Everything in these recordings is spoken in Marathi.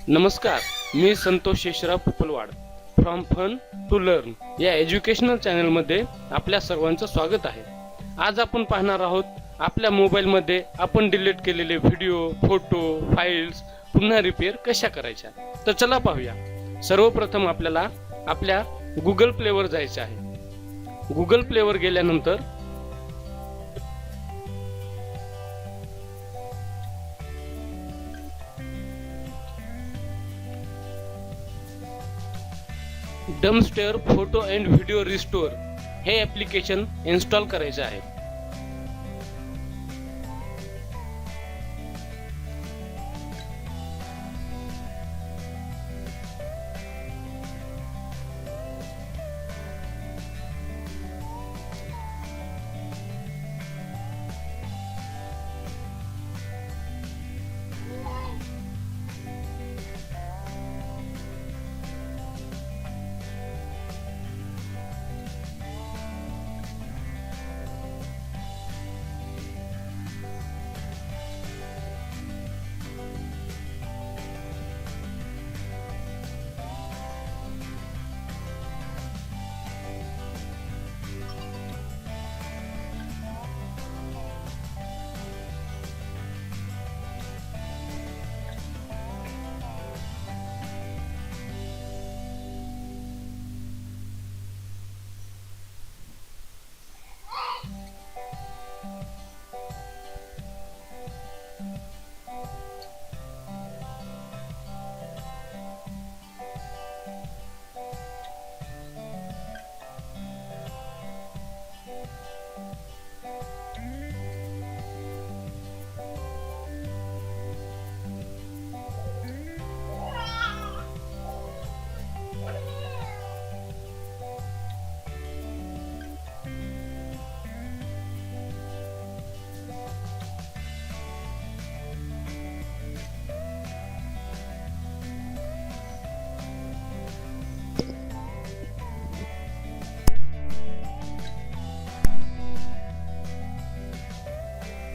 नमस्कार, मी Santosh Shesharao Pupalwad from fun to learn या एज्युकेशनल चॅनलमध्ये आपल्या सर्वांचं स्वागत आहे। आज आपण पाहणार आहोत आपल्या मोबाईलमध्ये आपण डिलीट केलेले व्हिडिओ, फोटो, फाइल्स पुन्हा रिपेअर कशा करायच्या। तर चला पाहूया। सर्वप्रथम आपल्याला आपल्या गुगल प्लेवर जायचे आहे। गुगल प्लेवर गेल्यानंतर डम्पस्टेअर फोटो अँड व्हिडिओ रिस्टोर हे ॲप्लिकेशन इन्स्टॉल करायचे आहे।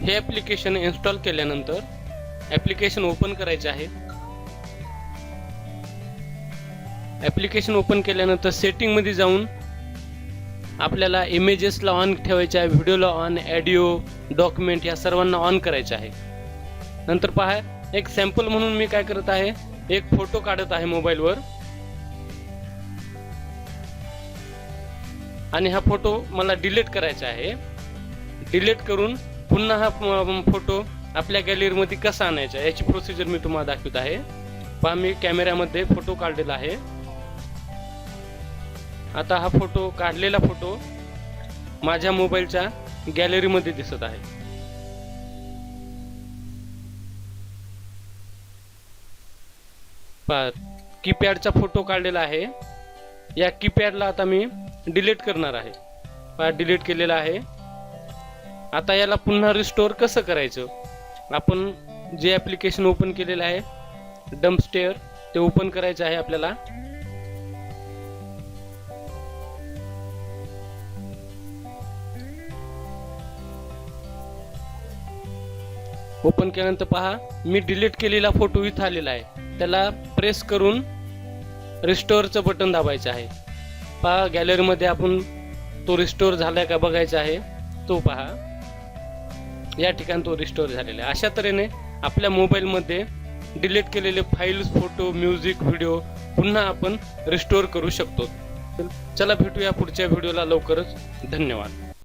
हे ॲप्लिकेशन इन्स्टॉल केल्यानंतर ॲप्लिकेशन ओपन करायचे आहे। ॲप्लिकेशन ओपन केल्यानंतर सेटिंग मध्ये जाऊन आपल्याला इमेजेसला ऑन ठेवायचे आहे, व्हिडिओला ऑन, ऑडिओ, डॉक्युमेंट या सर्वांना ऑन करायचे आहे। नंतर पहा, एक सॅम्पल म्हणून मी काय करत आहे, एक फोटो काढत आहे मोबाईलवर आणि हा फोटो मला डिलीट करायचा आहे। डिलीट करून पुन्हा हा फोटो आपल्या गॅलरीमध्ये कसा आणायचा याची प्रोसिजर मी तुम्हाला दाखवत आहे। पहा, मी कॅमेऱ्यामध्ये फोटो काढलेला आहे। आता हा फोटो काढलेला फोटो माझ्या मोबाईलच्या गॅलरीमध्ये दिसत आहे। पहा, कीपॅडचा फोटो काढलेला आहे। या कीपॅडला आता मी डिलीट करणार आहे। पहा, डिलीट केलेला आहे। आता याला पुन्हा रिस्टोर कसं करायचं, आपण जे ॲप्लिकेशन ओपन केलेलं आहे डम्पस्टेअर ते ओपन करायचं आहे आपल्याला। ओपन केल्यानंतर पहा, मी डिलीट केलेला फोटो इथं आलेला आहे। त्याला प्रेस करून रिस्टोअरचं बटन दाबायचं आहे। पहा, गॅलरीमध्ये आपण तो रिस्टोअर झालाय का बघायचा आहे। तो पहा, या ठिकाणी तो रिस्टोअर झालेला आहे। अशा तऱ्हेने आपल्या मोबाईलमध्ये डिलीट केलेले फाइल्स, फोटो, म्युझिक, व्हिडिओ पुन्हा आपण रिस्टोअर करू शकतो। चला भेटूया पुढच्या व्हिडिओला लवकरच। धन्यवाद।